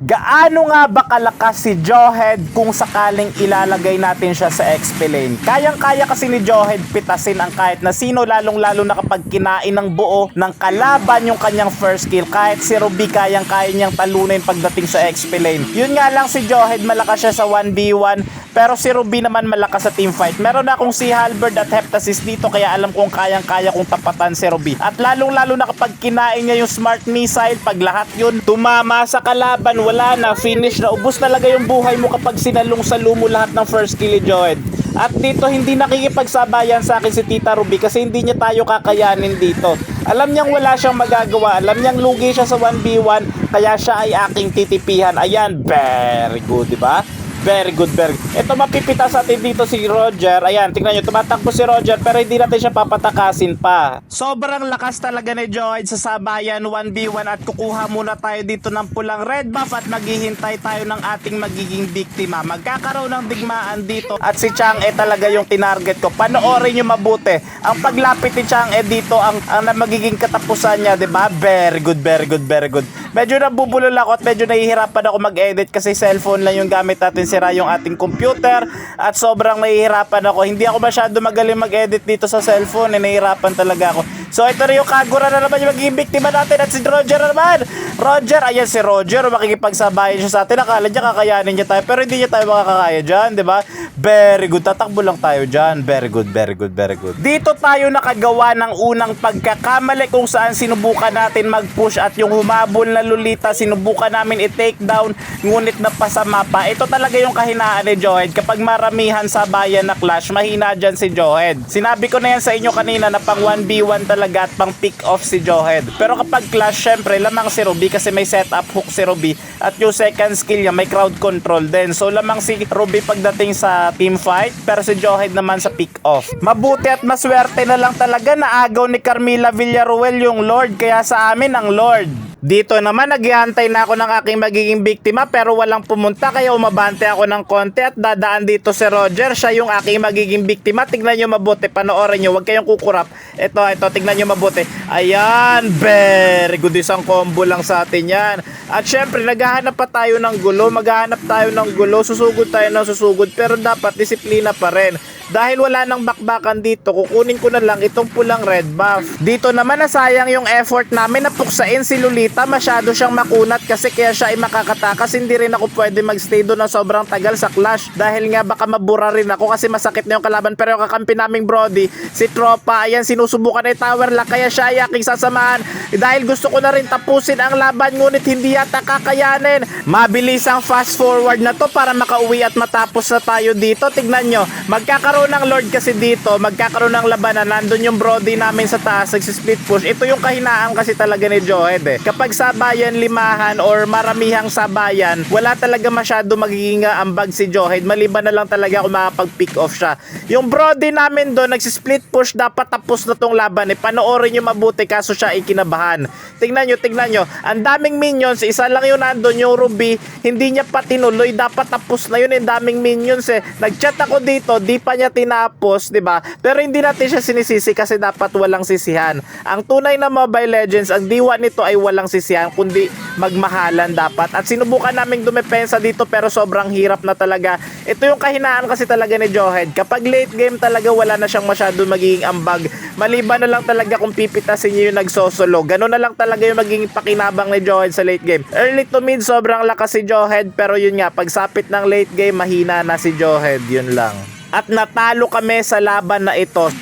Gaano nga ba kalakas si Jawhead kung sakaling ilalagay natin siya sa XP lane? Kayang-kaya kasi ni Jawhead pitasin ang kahit na sino, lalong-lalo na kapag kinain ng buo ng kalaban yung kanyang first kill. Kahit si Ruby kayang-kaya niyang talunin pagdating sa XP lane. Yun nga lang, si Jawhead malakas siya sa 1v1, pero si Ruby naman malakas sa teamfight. Meron na akong si Halberd at Heptasis dito, kaya alam kong kayang-kaya kong tapatan si Ruby. At lalong-lalo na kapag kinain niya yung smart missile, pag lahat yun tumama sa kalaban, wala na, finish na, ubos talaga yung buhay mo kapag sinalong-salo mo lahat ng first kill ni Jawhead. At dito hindi nakikipagsabayan sa akin si Tita Ruby kasi hindi niya tayo kakayanin dito. Alam niyang wala siyang magagawa, alam niyang lugi siya sa 1v1, kaya siya ay aking titipihan. Ayan, very good, diba? Very good, very good. Ito, mapipitas natin dito si Roger. Ayan, tingnan nyo, tumatakbo si Roger pero hindi natin siya papatakasin pa. Sobrang lakas talaga ni Jawhead sa sabayan 1v1 at kukuha muna tayo dito ng pulang red buff at maghihintay tayo ng ating magiging biktima. Magkakaroon ng digmaan dito at si Chang'e talaga yung tinarget ko. Panoorin nyo mabuti. Ang paglapit ni Chang'e dito ang magiging katapusan niya, diba? Very good, very good, very good. Medyo nabubulol ako at medyo nahihirapan ako mag-edit kasi cellphone lang yung gamit natin, sira yung ating computer at sobrang nahihirapan ako. Hindi ako masyado magaling mag-edit dito sa cellphone, nahihirapan talaga ako. So ito rin yung Kagura na naman yung magiging biktima natin at si Roger naman. Roger, ayan si Roger, makikipagsabayan siya sa atin. Akala niya kakayanin niya tayo pero hindi niya tayo makakaya dyan, di ba? Very good, tatakbo lang tayo dyan. Very good, very good, very good. Dito tayo nakagawa ng unang pagkakamali kung saan sinubukan natin mag-push at yung humabol na Lolita sinubukan namin i-take down ngunit napasama pa. Ito talaga yung kahinaan ni Jawhead. Kapag maramihan sa bayan na clash, mahina dyan si Jawhead. Sinabi ko na yan sa inyo kanina na pang 1v1 talaga at pang pick off si Jawhead. Pero kapag clash, syempre lamang si Ruby kasi may setup hook si Ruby at yung second skill niya may crowd control din. So lamang si Ruby pagdating sa team fight pero si Jawhead naman sa pick off. Mabuti at maswerte na lang talaga na agaw ni Carmilla Villaruel yung Lord, kaya sa amin ang Lord. Dito naman naghihintay na ako ng aking magiging biktima pero walang pumunta kaya umabante ako ng konti at dadaan dito si Roger. Siya yung aking magiging biktima. Tignan nyo mabuti, panoorin nyo, huwag kayong kukurap. Ito, tignan nyo mabuti. Ayan, very good, isang combo lang sa atin yan. At syempre naghahanap pa tayo ng gulo, maghahanap tayo ng gulo, susugod tayo ng susugod pero dapat disiplina pa rin. Dahil wala nang bakbakan dito, kukunin ko na lang itong pulang red buff. Dito naman nasayang yung effort namin na puksain si Lolita. Masyado siyang makunat kasi kaya siya ay makakatakas. Hindi rin ako pwede magstay doon ng sobrang tagal sa clash. Dahil nga baka mabura rin ako kasi masakit na yung kalaban. Pero yung kakampi naming Brody, si Tropa, ayan sinusubukan na yung tower lock. Kaya siya ay aking sasamahan. Dahil gusto ko na rin tapusin ang laban ngunit hindi yata kakayanin. Mabilis ang fast forward na to para makauwi at matapos na tayo dito. Tignan nyo, magkakaroon ng Lord kasi dito, magkakaroon ng labanan, nandun yung Brody namin sa taas, nagsisplit push. Ito yung kahinaan kasi talaga ni Jawhead eh. Kapag sabayan limahan or maramihang sabayan, wala talaga masyado magiging ambag si Jawhead, maliban na lang talaga kung makapag-pick off siya. Yung Brody namin doon, nagsisplit push, dapat tapos na tong laban eh. Panoorin nyo mabuti kaso siya ikinabahan. Tingnan nyo, ang daming minions, isa lang yun nandun, yung Ruby, hindi niya pa tinuloy, dapat tapos na yun, ang daming minions eh. Nag-chat ako dito, di pa niya tinapos, 'di ba? Pero hindi natin siya sinisisi kasi dapat walang sisihan. Ang tunay na Mobile Legends, ang diwa nito ay walang sisihan kundi magmahalan dapat. At sinubukan naming dumepensa dito pero sobrang hirap na talaga. Ito yung kahinaan kasi talaga ni Jawhead. Kapag late game talaga wala na siyang masyado magiging ambag. Maliban na lang talaga kung pipitasin niyo yung nagsosolo. Ganun na lang talaga yung magiging pakinabang ni Jawhead sa late game. Early to mid sobrang lakas si Jawhead pero yun nga, pagsapit ng late game mahina na si Jawhead, yun lang. At natalo kami sa laban na ito.